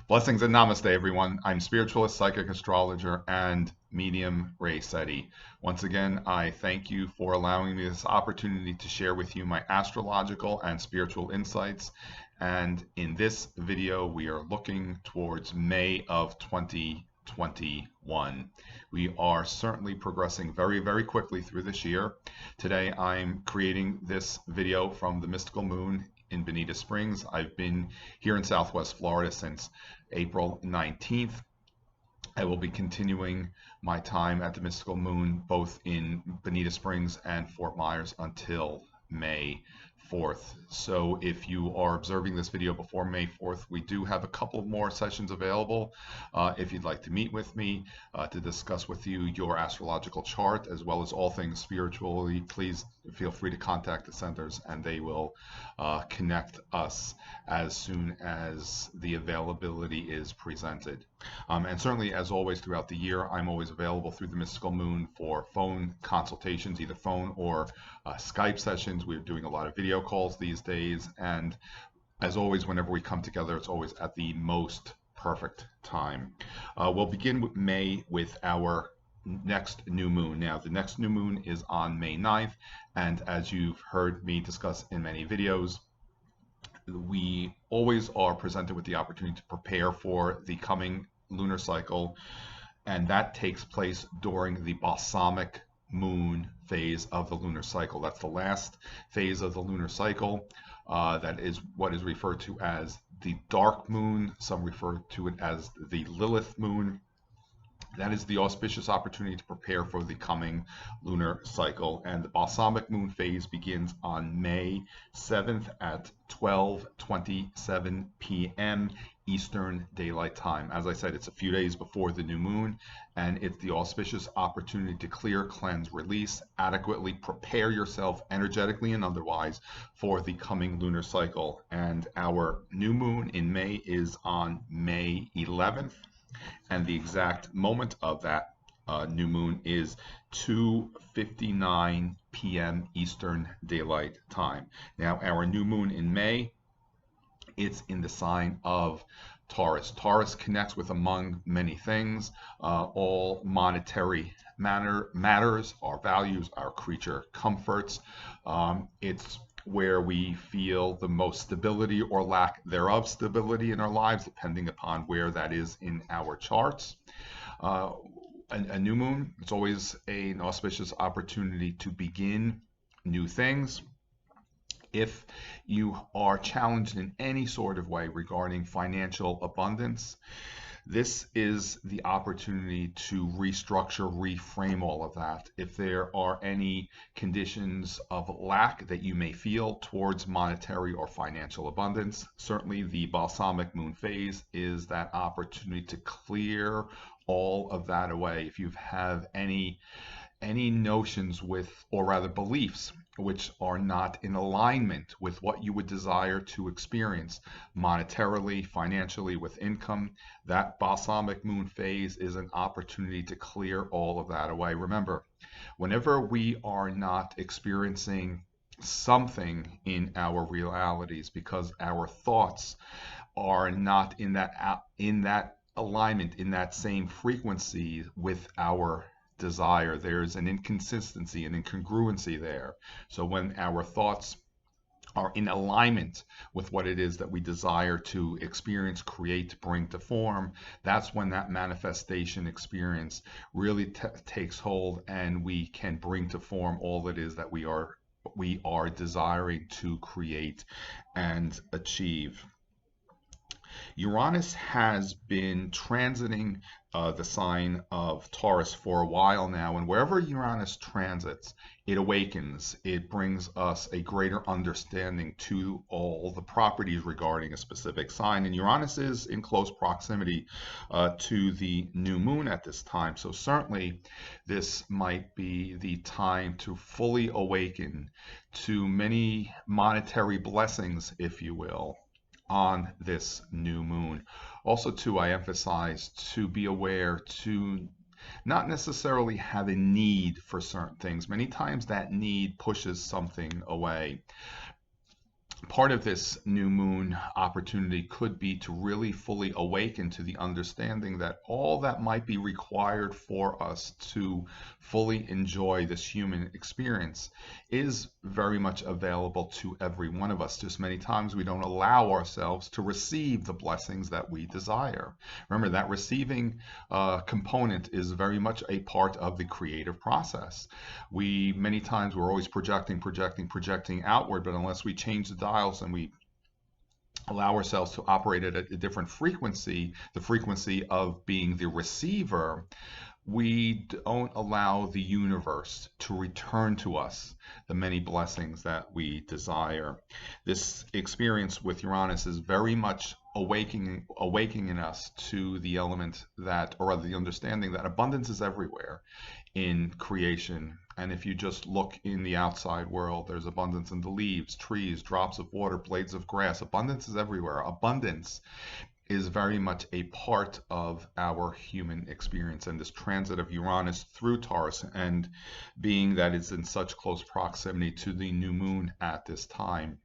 Blessings and namaste, everyone. I'm spiritualist, psychic astrologer, and medium Sette. Once again, I thank you for allowing me this opportunity to share with you my astrological and spiritual insights. And in this video, we are looking towards May of 2021. We are certainly progressing very, very quickly through this year. Today, I'm creating this video from the mystical moon in Bonita Springs. I've been here in Southwest Florida since April 19th. I will be continuing my time at the mystical moon both in Bonita Springs and Fort Myers until May 4th. So if you are observing this video before May 4th, we do have a couple more sessions available. If you'd like to meet with me to discuss with you your astrological chart as well as all things spiritually, please feel free to contact the centers and they will connect us as soon as the availability is presented. And certainly, as always, throughout the year, I'm always available through the mystical moon for phone consultations, either phone or Skype sessions. We're doing a lot of video calls these days. And as always, whenever we come together, it's always at the most perfect time. We'll begin with May with our next new moon. Now, the next new moon is on May 9th. And as you've heard me discuss in many videos, we always are presented with the opportunity to prepare for the coming lunar cycle, and that takes place during the balsamic moon phase of the lunar cycle. That's the last phase of the lunar cycle. That is what is referred to as the dark moon. Some refer to it as the Lilith moon. That is the auspicious opportunity to prepare for the coming lunar cycle. And the balsamic moon phase begins on May 7th at 12:27 p.m. Eastern Daylight Time. As I said, it's a few days before the new moon, and it's the auspicious opportunity to clear, cleanse, release, adequately prepare yourself energetically and otherwise for the coming lunar cycle. And our new moon in May is on May 11th. And the exact moment of that new moon is 2:59 p.m. Eastern Daylight Time. Now, our new moon in May, it's in the sign of Taurus. Taurus connects with, among many things, all monetary matters, our values, our creature comforts. It's where we feel the most stability or lack thereof stability in our lives, depending upon where that is in our charts. A new moon, it's always an auspicious opportunity to begin new things. If you are challenged in any sort of way regarding financial abundance, this is the opportunity to restructure, reframe all of that. If there are any conditions of lack that you may feel towards monetary or financial abundance, certainly the balsamic moon phase is that opportunity to clear all of that away. If you have any notions with, or rather beliefs, which are not in alignment with what you would desire to experience monetarily, financially, with income, that balsamic moon phase is an opportunity to clear all of that away. Remember, whenever we are not experiencing something in our realities because our thoughts are not in that alignment, in that same frequency with our desire, there's an inconsistency, an incongruency there. So when our thoughts are in alignment with what it is that we desire to experience, create, bring to form, that's when that manifestation experience really takes hold, and we can bring to form all it is that we are desiring to create and achieve. Uranus has been transiting the sign of Taurus for a while now, and wherever Uranus transits, it awakens. It brings us a greater understanding to all the properties regarding a specific sign, and Uranus is in close proximity to the new moon at this time. So certainly this might be the time to fully awaken to many monetary blessings, if you will, on this new moon. Also, too, I emphasize to be aware to not necessarily have a need for certain things. Many times that need pushes something away. part of this new moon opportunity could be to really fully awaken to the understanding that all that might be required for us to fully enjoy this human experience is very much available to every one of us. Just many times we don't allow ourselves to receive the blessings that we desire. Remember, that receiving component is very much a part of the creative process. Many times we're always projecting outward, but unless we change the dials and we allow ourselves to operate at a different frequency, the frequency of being the receiver, we don't allow the universe to return to us the many blessings that we desire. This experience with Uranus is very much awakening us to the element that, or rather the understanding that abundance is everywhere in creation. And if you just look in the outside world, there's abundance in the leaves, trees, drops of water, blades of grass. Abundance is everywhere. Abundance is very much a part of our human experience. And this transit of Uranus through Taurus, and being that it's in such close proximity to the new moon at this time,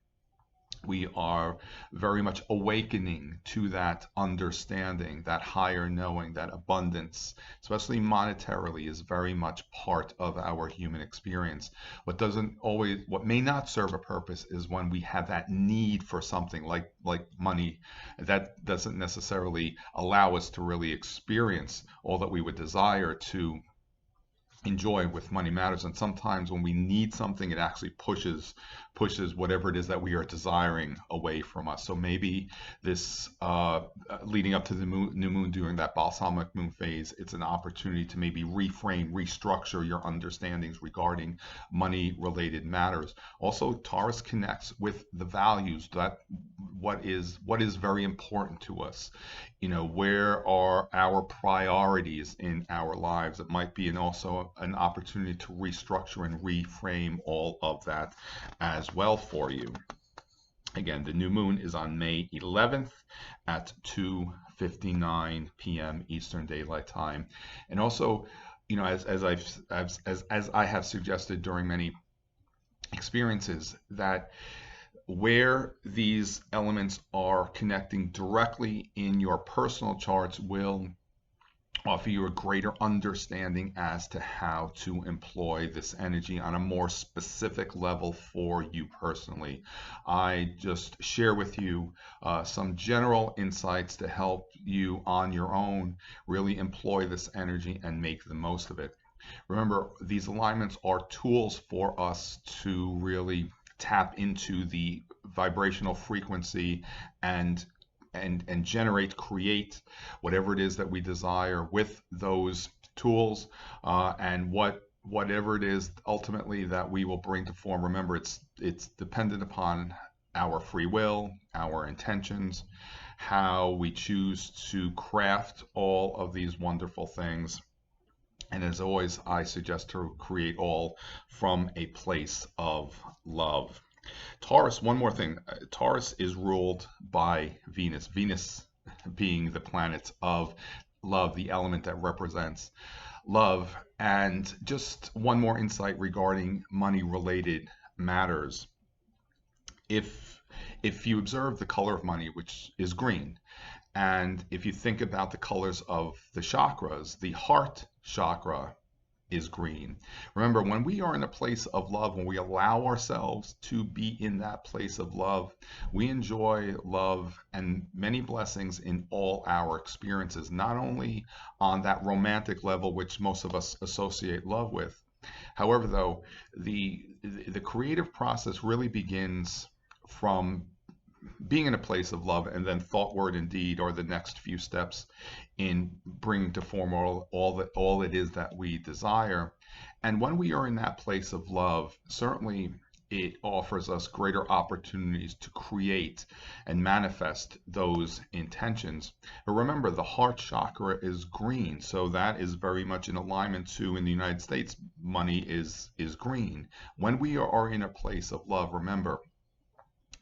we are very much awakening to that understanding, that higher knowing, that abundance, especially monetarily, is very much part of our human experience. What may not serve a purpose is when we have that need for something like money. That doesn't necessarily allow us to really experience all that we would desire to enjoy with money matters. And sometimes when we need something, it actually pushes whatever it is that we are desiring away from us. So maybe this leading up to the new moon during that balsamic moon phase, it's an opportunity to maybe reframe, restructure your understandings regarding money related matters. Also, Taurus connects with the values, that what is very important to us. Where are our priorities in our lives? It might be also an opportunity to restructure and reframe all of that as well for you. Again, the new moon is on May 11th at 2:59 p.m. Eastern Daylight Time. And also, as I have suggested during many experiences, that where these elements are connecting directly in your personal charts will offer you a greater understanding as to how to employ this energy on a more specific level for you personally. I just share with you some general insights to help you on your own really employ this energy and make the most of it. Remember, these alignments are tools for us to really tap into the vibrational frequency and create whatever it is that we desire with those tools, and whatever it is ultimately that we will bring to form. Remember, it's dependent upon our free will, our intentions, how we choose to craft all of these wonderful things. And as always, I suggest to create all from a place of love. Taurus, one more thing. Taurus is ruled by Venus. Venus being the planet of love, the element that represents love. And just one more insight regarding money-related matters. If you observe the color of money, which is green, and if you think about the colors of the chakras, the heart chakra is green. Remember, when we are in a place of love, when we allow ourselves to be in that place of love, we enjoy love and many blessings in all our experiences, not only on that romantic level, which most of us associate love with. However, though, the creative process really begins from being in a place of love, and then thought, word, and deed are the next few steps in bringing to form all it is that we desire. And when we are in that place of love, certainly it offers us greater opportunities to create and manifest those intentions. But remember, the heart chakra is green, so that is very much in alignment to, in the United States, money is green. When we are in a place of love, remember,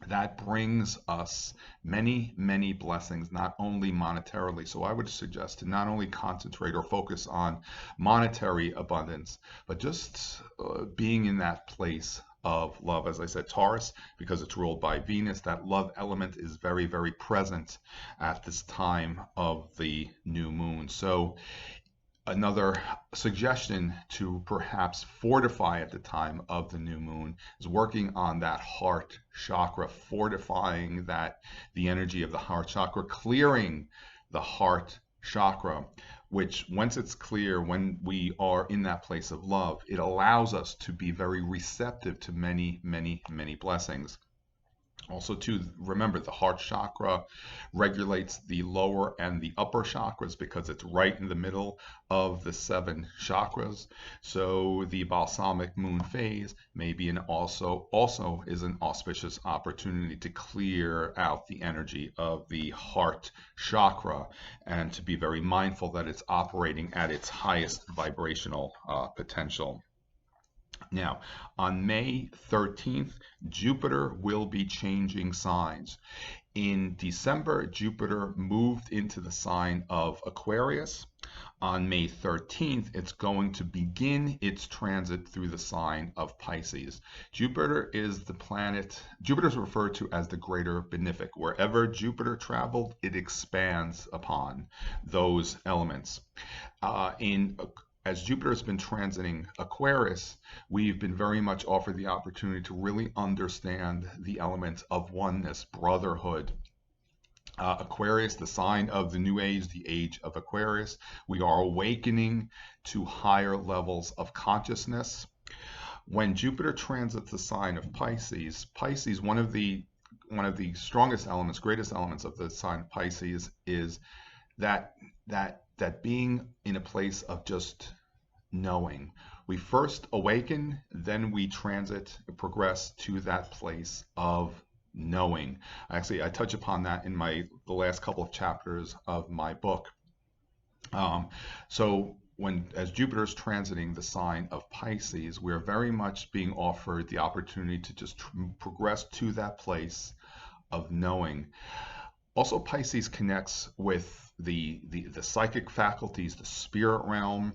that brings us many, many blessings, not only monetarily. So I would suggest to not only concentrate or focus on monetary abundance, but just being in that place of love. As I said, Taurus, because it's ruled by Venus, that love element is very, very present at this time of the new moon. So another suggestion to perhaps fortify at the time of the new moon is working on that heart chakra, fortifying the energy of the heart chakra, clearing the heart chakra, which once it's clear, when we are in that place of love, it allows us to be very receptive to many, many, many blessings. Also, to remember, the heart chakra regulates the lower and the upper chakras because it's right in the middle of the 7 chakras. So the balsamic moon phase may be also is an auspicious opportunity to clear out the energy of the heart chakra and to be very mindful that it's operating at its highest vibrational potential. Now, on May 13th, Jupiter will be changing signs. In December, Jupiter moved into the sign of Aquarius. On May 13th, it's going to begin its transit through the sign of Pisces. Jupiter is the planet, Jupiter is referred to as the greater benefic. Wherever Jupiter traveled, it expands upon those elements. As Jupiter has been transiting Aquarius, we've been very much offered the opportunity to really understand the element of oneness, brotherhood. Aquarius, the sign of the new age, the age of Aquarius, we are awakening to higher levels of consciousness. When Jupiter transits the sign of Pisces, one of the strongest elements, greatest elements of the sign of Pisces is that being in a place of just knowing. We first awaken, then we progress to that place of knowing. Actually, I touch upon that in the last couple of chapters of my book. So as Jupiter is transiting the sign of Pisces, we're very much being offered the opportunity to just progress to that place of knowing. Also, Pisces connects with the psychic faculties, the spirit realm.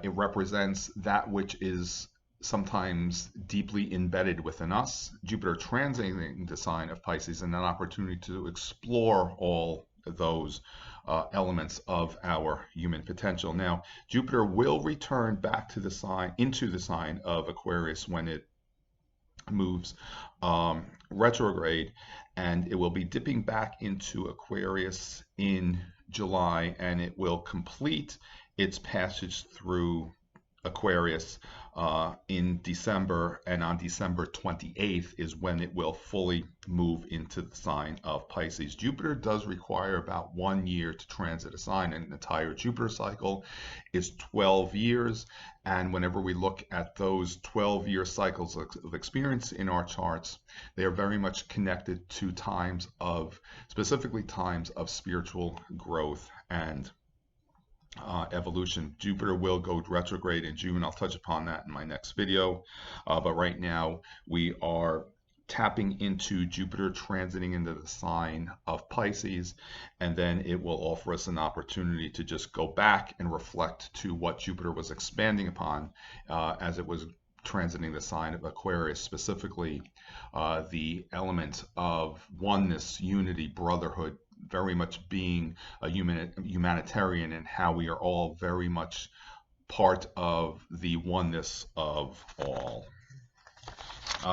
It represents that which is sometimes deeply embedded within us. Jupiter transiting the sign of Pisces and an opportunity to explore all those elements of our human potential. Now, Jupiter will return back to into the sign of Aquarius when it moves retrograde, and it will be dipping back into Aquarius in July, and it will complete its passage through Aquarius in December, and on December 28th is when it will fully move into the sign of Pisces. Jupiter does require about 1 year to transit a sign. An entire Jupiter cycle is 12 years, and whenever we look at those 12-year cycles of experience in our charts, they are very much connected to specifically times of spiritual growth and evolution. Jupiter will go retrograde in June. I'll touch upon that in my next video. But right now we are tapping into Jupiter transiting into the sign of Pisces, and then it will offer us an opportunity to just go back and reflect to what Jupiter was expanding upon as it was transiting the sign of Aquarius, specifically the element of oneness, unity, brotherhood, very much being a humanitarian, and how we are all very much part of the oneness of all.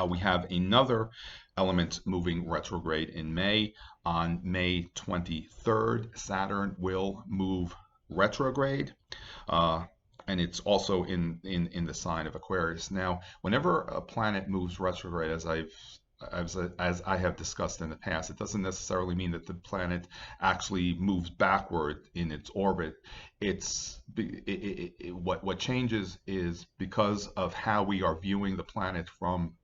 We have another element moving retrograde in May. On May 23rd, Saturn will move retrograde, and it's also in the sign of Aquarius. Now, whenever a planet moves retrograde, as I have discussed in the past, it doesn't necessarily mean that the planet actually moves backward in its orbit. What changes is because of how we are viewing the planet from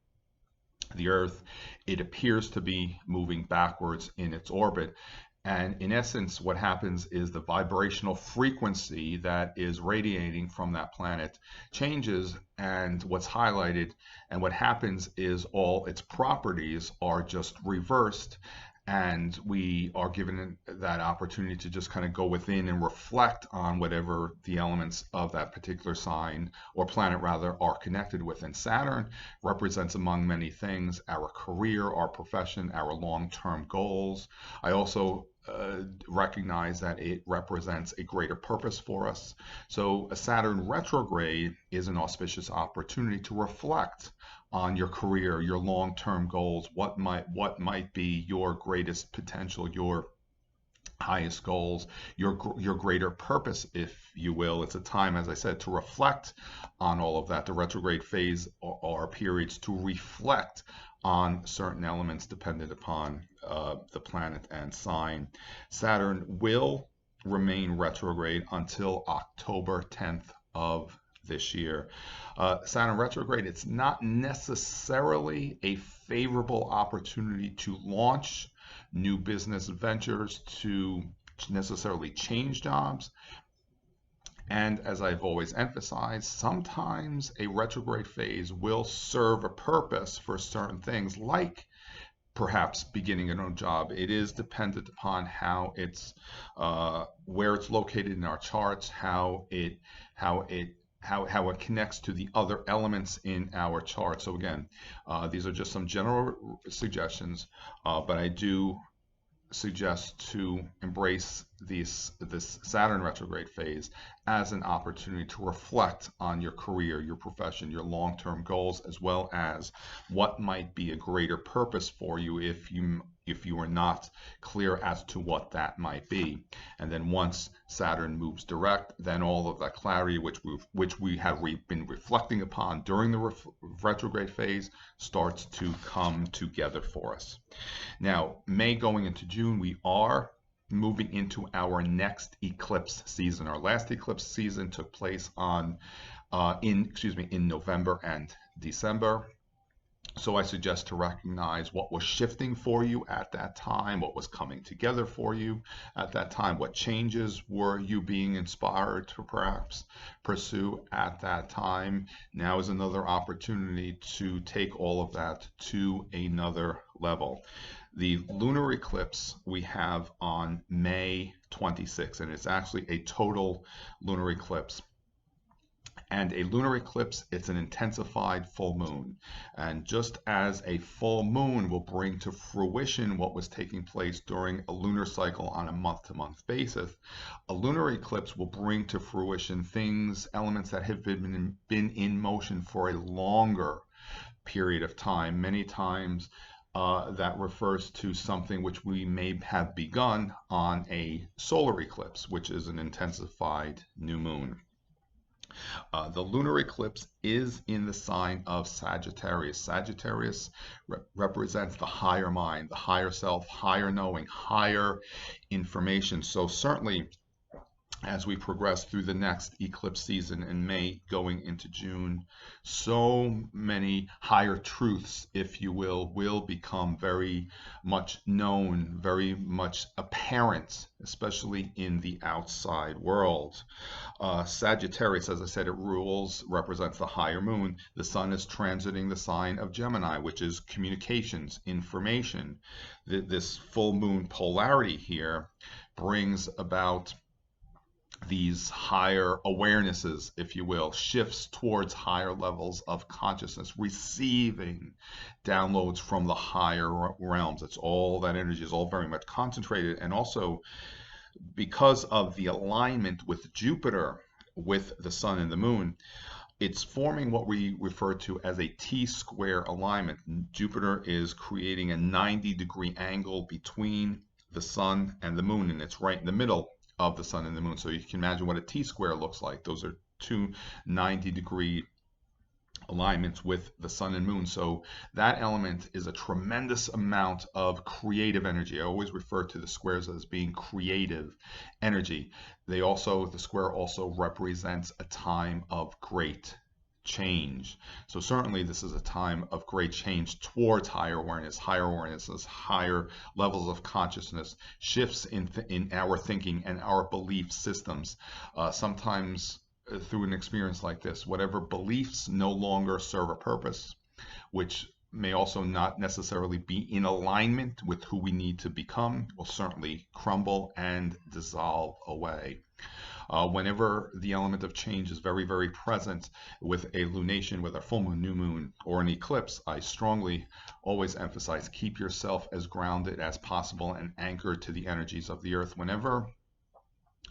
the Earth, it appears to be moving backwards in its orbit. And in essence, what happens is the vibrational frequency that is radiating from that planet changes, and what's highlighted, and what happens is all its properties are just reversed, and we are given that opportunity to just kind of go within and reflect on whatever the elements of that particular sign or planet rather are connected with. And Saturn represents, among many things, our career, our profession, our long-term goals. I also recognize that it represents a greater purpose for us. So a Saturn retrograde is an auspicious opportunity to reflect on your career, your long-term goals, what might be your greatest potential, your highest goals, your greater purpose, if you will. It's a time, as I said, to reflect on all of that. The retrograde phase are periods to reflect on certain elements dependent upon the planet and sign. Saturn will remain retrograde until October 10th of this year. Saturn retrograde, it's not necessarily a favorable opportunity to launch new business ventures, to necessarily change jobs. And as I've always emphasized, sometimes a retrograde phase will serve a purpose for certain things, like perhaps beginning a new job. It is dependent upon how it's, where it's located in our charts, how it connects to the other elements in our chart. So again, these are just some general suggestions, but I do suggest to embrace this Saturn retrograde phase as an opportunity to reflect on your career, your profession, your long-term goals, as well as what might be a greater purpose for you if you are not clear as to what that might be. And then once Saturn moves direct, then all of that clarity which we have been reflecting upon during the retrograde phase starts to come together for us. Now, May going into June, we are moving into our next eclipse season. Our last eclipse season took place in November and December. So I suggest to recognize what was shifting for you at that time, what was coming together for you at that time, what changes were you being inspired to perhaps pursue at that time. Now is another opportunity to take all of that to another level. The lunar eclipse we have on May 26th, and it's actually a total lunar eclipse. And a lunar eclipse, it's an intensified full moon. And just as a full moon will bring to fruition what was taking place during a lunar cycle on a month-to-month basis, a lunar eclipse will bring to fruition things, elements that have been in motion for a longer period of time. Many times that refers to something which we may have begun on a solar eclipse, which is an intensified new moon. The lunar eclipse is in the sign of Sagittarius. Sagittarius represents the higher mind, the higher self, higher knowing, higher information. So certainly, as we progress through the next eclipse season in May going into June, so many higher truths, if you will become very much known, very much apparent, especially in the outside world. Sagittarius, as I said, it represents the higher moon. The sun is transiting the sign of Gemini, which is communications, information. This full moon polarity here brings about these higher awarenesses, if you will, shifts towards higher levels of consciousness, receiving downloads from the higher realms. It's all that energy is all very much concentrated. And also, because of the alignment with Jupiter, with the sun and the moon, it's forming what we refer to as a T-square alignment. Jupiter is creating a 90-degree angle between the sun and the moon, and it's right in the middle of the sun and the moon. So you can imagine what a T-square looks like. Those are two 90-degree alignments with the sun and moon. So that element is a tremendous amount of creative energy. I always refer to the squares as being creative energy. The square also represents a time of great change. So certainly this is a time of great change towards higher awareness. Higher awareness is higher levels of consciousness, shifts in our thinking and our belief systems. Sometimes through an experience like this, whatever beliefs no longer serve a purpose, which may also not necessarily be in alignment with who we need to become, will certainly crumble and dissolve away. Whenever the element of change is very, very present with a lunation, with a full moon, new moon, or an eclipse, I strongly always emphasize keep yourself as grounded as possible and anchored to the energies of the earth. Whenever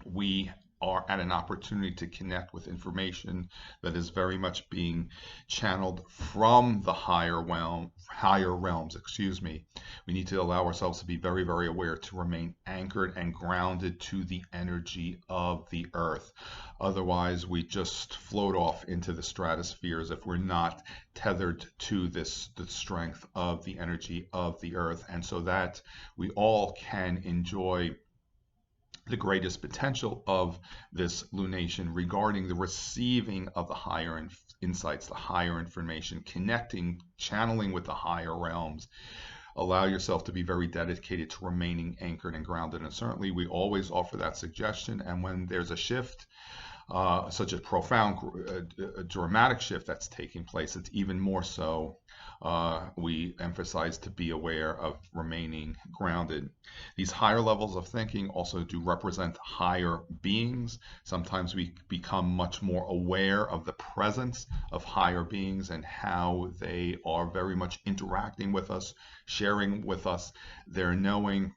we are at an opportunity to connect with information that is very much being channeled from the higher realms, we need to allow ourselves to be very, very aware to remain anchored and grounded to the energy of the earth. Otherwise, we just float off into the stratospheres if we're not tethered to the strength of the energy of the earth, and so that we all can enjoy the greatest potential of this lunation regarding the receiving of the higher insights, the higher information, connecting, channeling with the higher realms. Allow yourself to be very dedicated to remaining anchored and grounded. And certainly we always offer that suggestion. And when there's a shift, such a profound, dramatic shift that's taking place, it's even more so we emphasize to be aware of remaining grounded. These higher levels of thinking also do represent higher beings. Sometimes we become much more aware of the presence of higher beings and how they are very much interacting with us, sharing with us their knowing.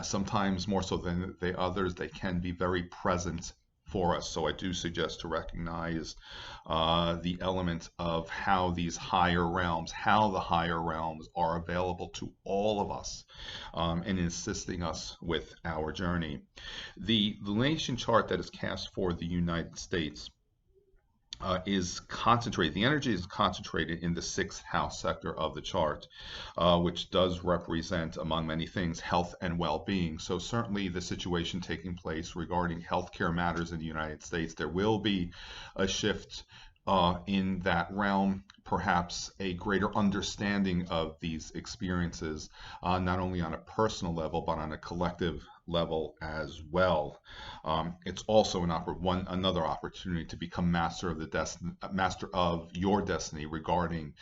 Sometimes more so than the others, they can be very present for us. So I do suggest to recognize the element of how these higher realms, how the higher realms are available to all of us in assisting us with our journey. The lunation chart that is cast for the United States is concentrated. The energy is concentrated in the 6th house sector of the chart, which does represent, among many things, health and well-being. So certainly the situation taking place regarding healthcare matters in the United States, there will be a shift in that realm, perhaps a greater understanding of these experiences, not only on a personal level, but on a collective level as well. It's also another opportunity to become master of your destiny regarding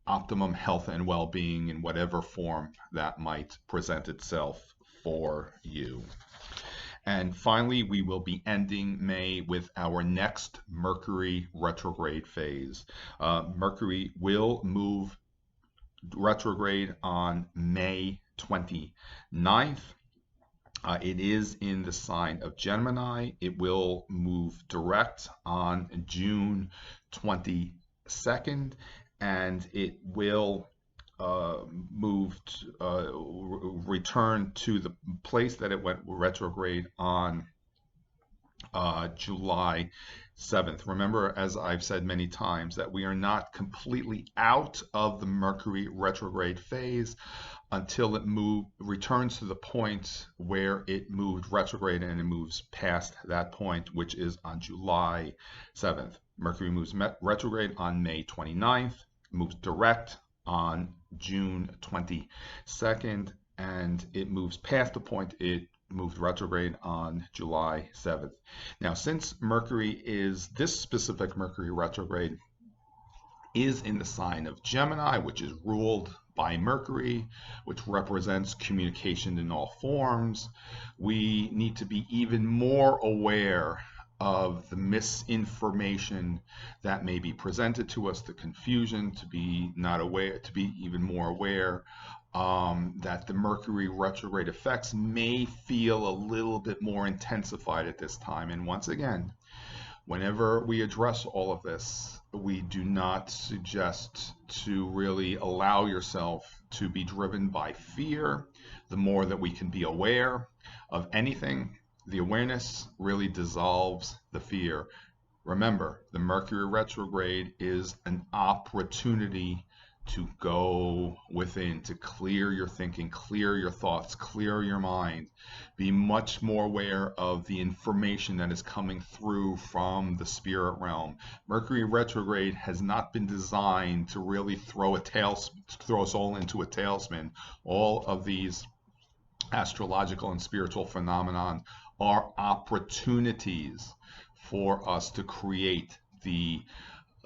optimum health and well-being in whatever form that might present itself for you. And finally, we will be ending May with our next Mercury retrograde phase. Mercury will move retrograde on May 29th. It is in the sign of Gemini. It will move direct on June 22nd, and it will return to the place that it went retrograde on July 7th. Remember, as I've said many times, that we are not completely out of the Mercury retrograde phase until it returns to the point where it moved retrograde, and it moves past that point, which is on July 7th. Mercury moves retrograde on May 29th, moves direct on June 22nd, and it moves past the point it moved retrograde on July 7th. Now, since this specific Mercury retrograde is in the sign of Gemini, which is ruled by Mercury, which represents communication in all forms, we need to be even more aware of the misinformation that may be presented to us, the confusion, to be even more aware that the Mercury retrograde effects may feel a little bit more intensified at this time. And once again, whenever we address all of this, we do not suggest to really allow yourself to be driven by fear. The more that we can be aware of anything, the awareness really dissolves the fear. Remember, the Mercury retrograde is an opportunity to go within, to clear your thinking, clear your thoughts, clear your mind. Be much more aware of the information that is coming through from the spirit realm. Mercury retrograde has not been designed to really throw us all into a tailspin. All of these astrological and spiritual phenomenon are opportunities for us to create the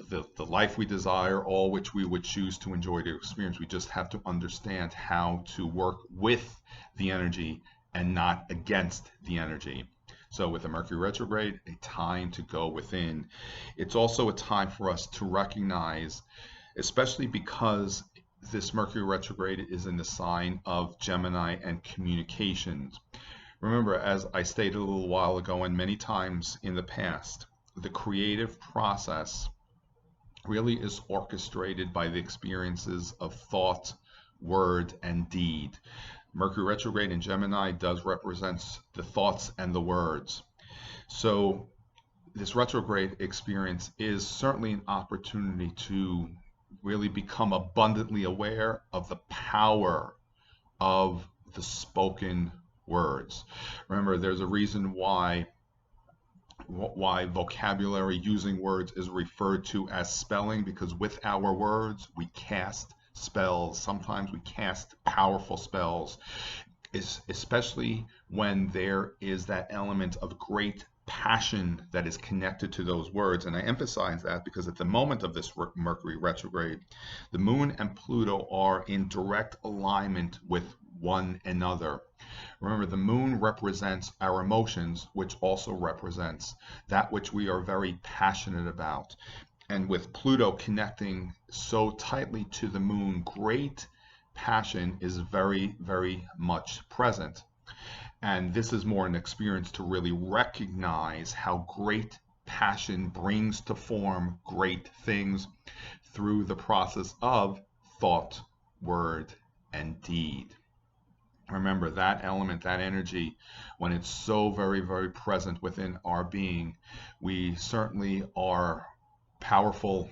the life we desire, all which we would choose to enjoy to experience. We just have to understand how to work with the energy and not against the energy. So with the Mercury retrograde, a time to go within. It's also a time for us to recognize, especially because this Mercury retrograde is in the sign of Gemini and communications. Remember, as I stated a little while ago and many times in the past, the creative process really is orchestrated by the experiences of thought, word, and deed. Mercury retrograde in Gemini does represent the thoughts and the words. So this retrograde experience is certainly an opportunity to really become abundantly aware of the power of the spoken words. Remember, there's a reason why vocabulary, using words, is referred to as spelling, because with our words we cast spells. Sometimes we cast powerful spells, especially when there is that element of great passion that is connected to those words. And I emphasize that because at the moment of this Mercury retrograde, the Moon and Pluto are in direct alignment with one another. Remember, the Moon represents our emotions, which also represents that which we are very passionate about. And with Pluto connecting so tightly to the Moon, great passion is very, very much present. And this is more an experience to really recognize how great passion brings to form great things through the process of thought, word, and deed. Remember, that element, that energy, when it's so very, very present within our being, we certainly are powerful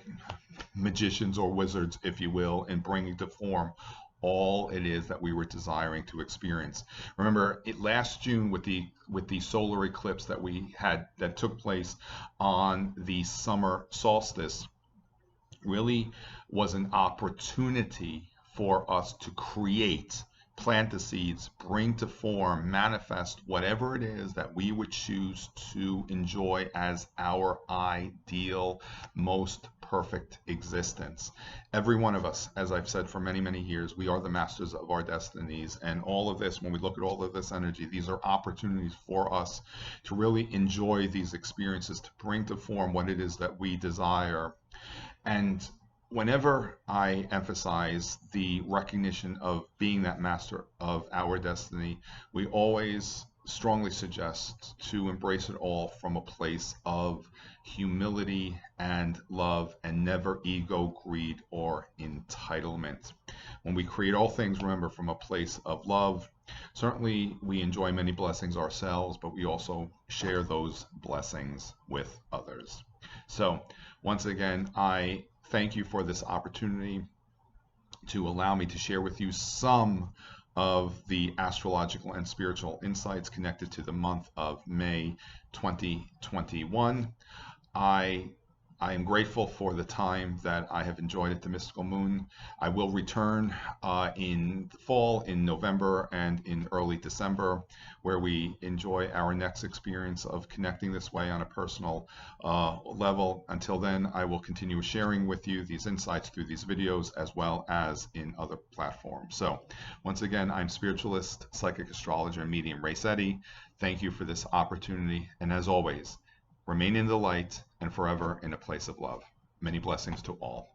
magicians or wizards, if you will, in bringing to form all it is that we were desiring to experience. Remember, last June with the solar eclipse that we had, that took place on the summer solstice, really was an opportunity for us to create, plant the seeds, bring to form, manifest whatever it is that we would choose to enjoy as our ideal, most perfect existence. Every one of us, as I've said for many, many years, we are the masters of our destinies. And all of this, when we look at all of this energy, these are opportunities for us to really enjoy these experiences, to bring to form what it is that we desire. And whenever I emphasize the recognition of being that master of our destiny, we always strongly suggest to embrace it all from a place of humility and love, and never ego, greed, or entitlement. When we create all things, remember, from a place of love, certainly we enjoy many blessings ourselves, but we also share those blessings with others. So once again, I thank you for this opportunity to allow me to share with you some of the astrological and spiritual insights connected to the month of May 2021. I am grateful for the time that I have enjoyed at the Mystical Moon. I will return in the fall, in November, and in early December, where we enjoy our next experience of connecting this way on a personal level. Until then, I will continue sharing with you these insights through these videos, as well as in other platforms. So once again, I'm Spiritualist, Psychic Astrologer, and Medium Sette. Thank you for this opportunity, and as always, remain in the light and forever in a place of love. Many blessings to all.